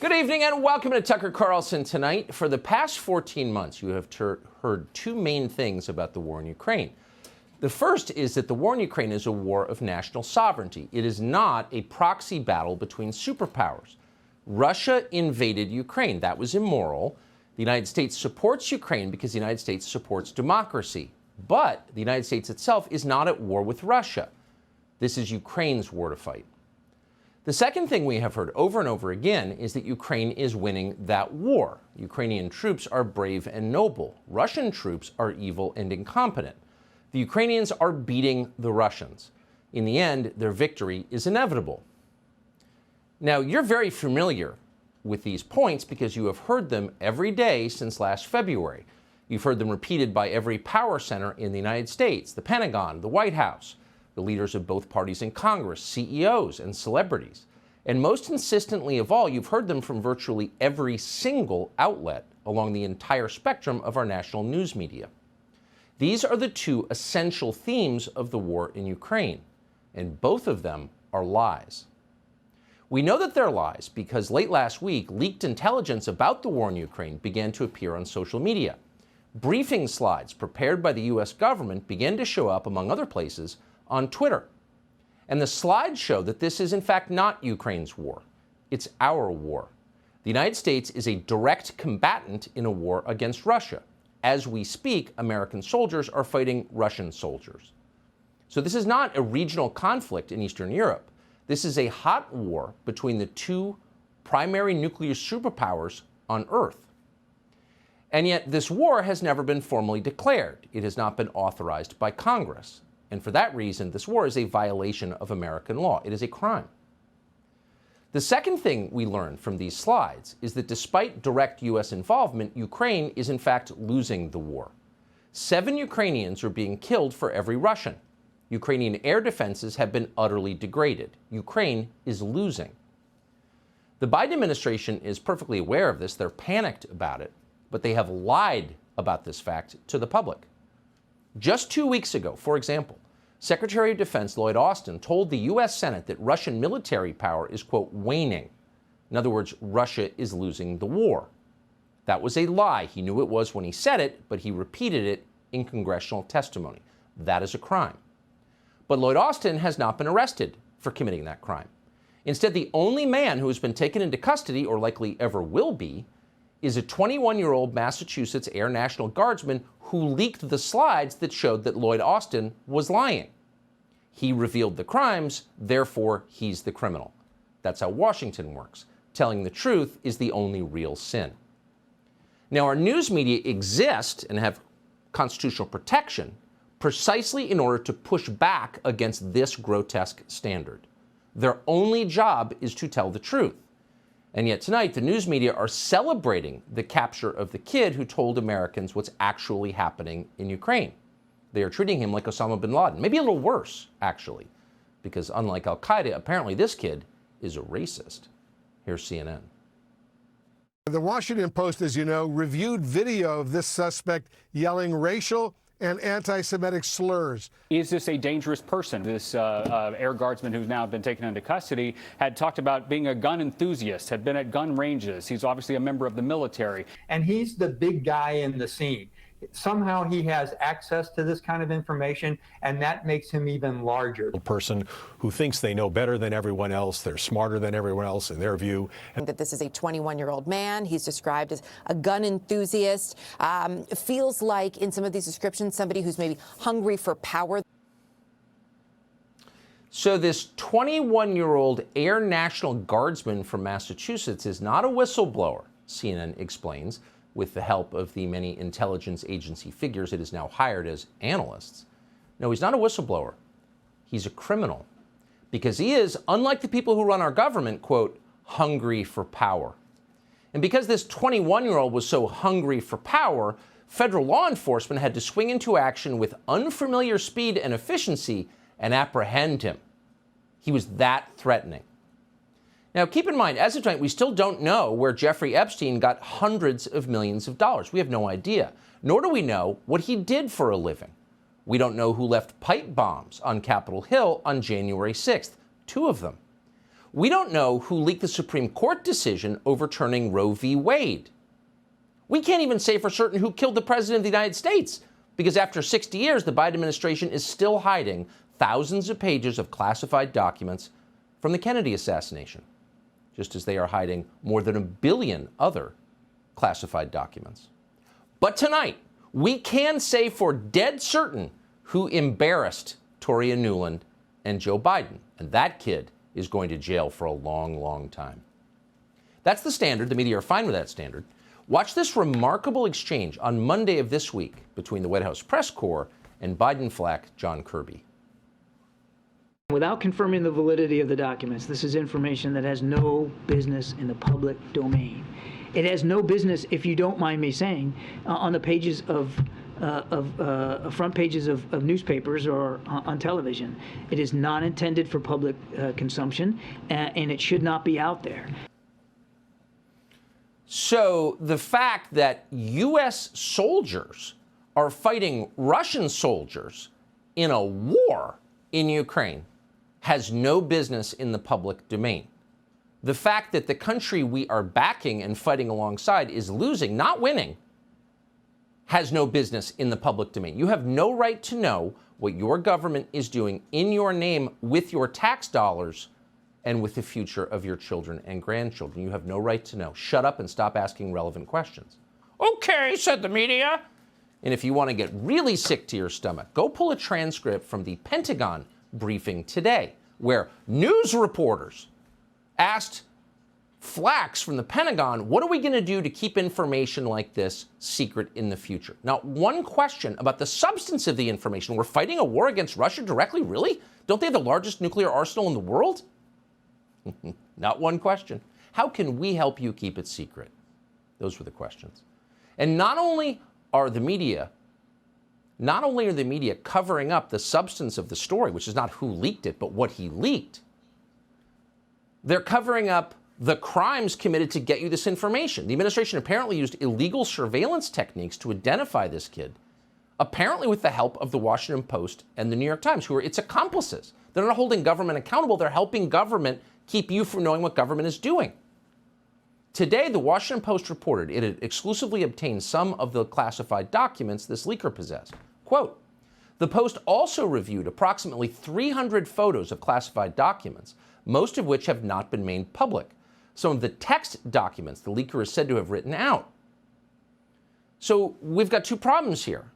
Good evening and welcome to Tucker Carlson Tonight. For the past 14 months, you have heard two main things about the war in Ukraine. The first is that the war in Ukraine is a war of national sovereignty. It is not a proxy battle between superpowers. Russia invaded Ukraine. That was immoral. The United States supports Ukraine because the United States supports democracy. But the United States itself is not at war with Russia. This is Ukraine's war to fight. The second thing we have heard over and over again is that Ukraine is winning that war. Ukrainian troops are brave and noble. Russian troops are evil and incompetent. The Ukrainians are beating the Russians. In the end, their victory is inevitable. Now, you're very familiar with these points because you have heard them every day since last February. You've heard them repeated by every power center in the United States, the Pentagon, the White House, the leaders of both parties in Congress, CEOs, and celebrities. And most insistently of all, you've heard them from virtually every single outlet along the entire spectrum of our national news media. These are the two essential themes of the war in Ukraine, and both of them are lies. We know that they're lies because late last week, leaked intelligence about the war in Ukraine began to appear on social media. Briefing slides prepared by the U.S. government began to show up, among other places, on Twitter. And the slides show that this is in fact not Ukraine's war. It's our war. The United States is a direct combatant in a war against Russia. As we speak, American soldiers are fighting Russian soldiers. So this is not a regional conflict in Eastern Europe. This is a hot war between the two primary nuclear superpowers on Earth. And yet this war has never been formally declared. It has not been authorized by Congress. And for that reason, this war is a violation of American law. It is a crime. The second thing we learned from these slides is that despite direct U.S. involvement, Ukraine is in fact losing the war. 7 Ukrainians are being killed for every Russian. Ukrainian air defenses have been utterly degraded. Ukraine is losing. The Biden administration is perfectly aware of this. They're panicked about it, but they have lied about this fact to the public. Just 2 weeks ago, for example, Secretary of Defense Lloyd Austin told the U.S. Senate that Russian military power is, quote, waning. In other words, Russia is losing the war. That was a lie. He knew it was when he said it, but he repeated it in congressional testimony. That is a crime. But Lloyd Austin has not been arrested for committing that crime. Instead, the only man who has been taken into custody, or likely ever will be, is a 21-year-old Massachusetts Air National Guardsman who leaked the slides that showed that Lloyd Austin was lying. He revealed the crimes, therefore he's the criminal. That's how Washington works. Telling the truth is the only real sin. Now, our news media exist and have constitutional protection precisely in order to push back against this grotesque standard. Their only job is to tell the truth. And yet tonight, the news media are celebrating the capture of the kid who told Americans what's actually happening in Ukraine. They are treating him like Osama bin Laden, maybe a little worse, actually, because unlike al-Qaeda, apparently this kid is a racist. Here's CNN. The Washington Post, as you know, reviewed video of this suspect yelling racial and anti-Semitic slurs. Is this a dangerous person? This air guardsman who's now been taken into custody had talked about being a gun enthusiast, had been at gun ranges. He's obviously a member of the military. And he's the big guy in the scene. Somehow he has access to this kind of information, and that makes him even larger. A person who thinks they know better than everyone else, they're smarter than everyone else in their view. That this is a 21-year-old man. He's described as a gun enthusiast. Feels like, in some of these descriptions, somebody who's maybe hungry for power. So this 21-year-old Air National Guardsman from Massachusetts is not a whistleblower, CNN explains, with the help of the many intelligence agency figures it has now hired as analysts. No, he's not a whistleblower. He's a criminal. Because he is, unlike the people who run our government, quote, hungry for power. And because this 21-year-old was so hungry for power, federal law enforcement had to swing into action with unfamiliar speed and efficiency and apprehend him. He was that threatening. Now, keep in mind, as of tonight, we still don't know where Jeffrey Epstein got hundreds of millions of dollars. We have no idea. Nor do we know what he did for a living. We don't know who left pipe bombs on Capitol Hill on January 6th, 2 of them. We don't know who leaked the Supreme Court decision overturning Roe v. Wade. We can't even say for certain who killed the President of the United States, because after 60 years, the Biden administration is still hiding thousands of pages of classified documents from the Kennedy assassination, just as they are hiding more than 1 billion other classified documents. But tonight, we can say for dead certain who embarrassed Toria Nuland and Joe Biden, and that kid is going to jail for a long, long time. That's the standard. The media are fine with that standard. Watch this remarkable exchange on Monday of this week between the White House press corps and Biden flack John Kirby. Without confirming the validity of the documents, this is information that has no business in the public domain. It has no business, if you don't mind me saying, on the pages of front pages of newspapers or on television. It is not intended for public consumption, and it should not be out there. So the fact that U.S. soldiers are fighting Russian soldiers in a war in Ukraine has no business in the public domain. The fact that the country we are backing and fighting alongside is losing, not winning, has no business in the public domain. You have no right to know what your government is doing in your name with your tax dollars and with the future of your children and grandchildren. You have no right to know. Shut up and stop asking relevant questions. Okay, said the media. And if you want to get really sick to your stomach, go pull a transcript from the Pentagon briefing today, where news reporters asked Flax from the Pentagon, what are we going to do to keep information like this secret in the future? Not one question about the substance of the information. We're fighting a war against Russia directly? Really? Don't they have the largest nuclear arsenal in the world? Not one question. How can we help you keep it secret? Those were the questions. And not only are the media covering up the substance of the story, which is not who leaked it, but what he leaked, they're covering up the crimes committed to get you this information. The administration apparently used illegal surveillance techniques to identify this kid, apparently with the help of the Washington Post and the New York Times, who are its accomplices. They're not holding government accountable. They're helping government keep you from knowing what government is doing. Today, the Washington Post reported it had exclusively obtained some of the classified documents this leaker possessed. Quote, the Post also reviewed approximately 300 photos of classified documents, most of which have not been made public. Some of the text documents the leaker is said to have written out. So we've got two problems here.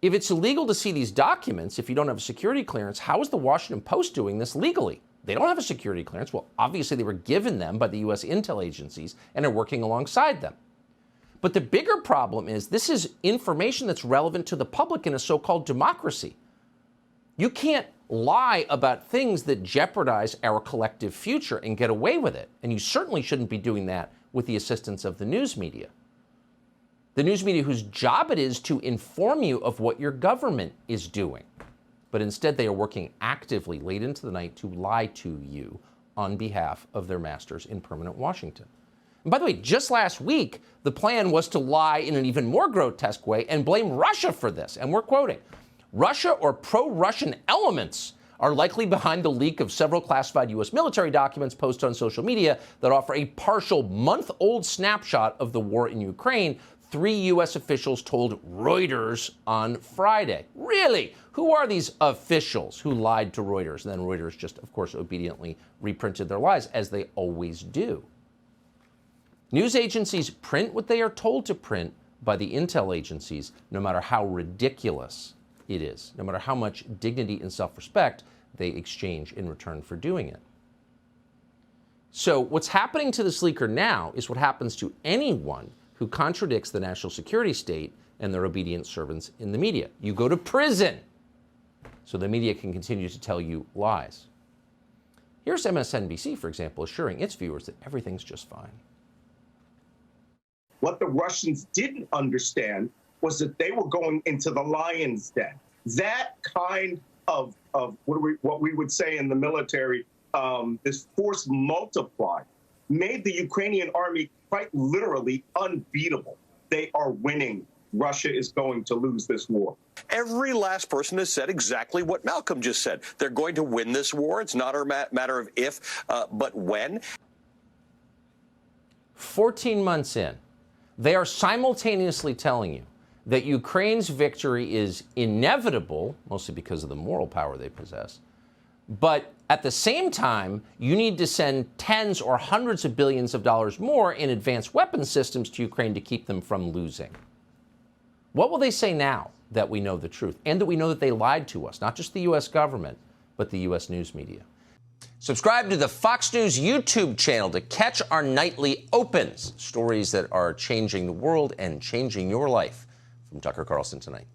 If it's illegal to see these documents, if you don't have a security clearance, how is the Washington Post doing this legally? They don't have a security clearance. Well, obviously they were given them by the U.S. intel agencies and are working alongside them. But the bigger problem is this is information that's relevant to the public in a so-called democracy. You can't lie about things that jeopardize our collective future and get away with it. And you certainly shouldn't be doing that with the assistance of the news media. The news media whose job it is to inform you of what your government is doing. But instead they are working actively late into the night to lie to you on behalf of their masters in permanent Washington. And by the way, just last week, the plan was to lie in an even more grotesque way and blame Russia for this. And we're quoting, Russia or pro-Russian elements are likely behind the leak of several classified U.S. military documents posted on social media that offer a partial month-old snapshot of the war in Ukraine, 3 U.S. officials told Reuters on Friday. Really? Who are these officials who lied to Reuters? And then Reuters just, of course, obediently reprinted their lies, as they always do. News agencies print what they are told to print by the intel agencies, no matter how ridiculous it is, no matter how much dignity and self-respect they exchange in return for doing it. So what's happening to this leaker now is what happens to anyone who contradicts the national security state and their obedient servants in the media. You go to prison so the media can continue to tell you lies. Here's MSNBC, for example, assuring its viewers that everything's just fine. What the Russians didn't understand was that they were going into the lion's den. That kind of what we would say in the military, this force multiplied, made the Ukrainian army quite literally unbeatable. They are winning Russia is going to lose this war. Every last person has said exactly what Malcolm just said. They're going to win this war. It's not a matter of if, but when. 14 months in, they are simultaneously telling you that Ukraine's victory is inevitable, mostly because of the moral power they possess. But at the same time, you need to send tens or hundreds of billions of dollars more in advanced weapons systems to Ukraine to keep them from losing. What will they say now that we know the truth and that we know that they lied to us, not just the U.S. government, but the U.S. news media? Subscribe to the Fox News YouTube channel to catch our nightly opens, stories that are changing the world and changing your life. From Tucker Carlson Tonight.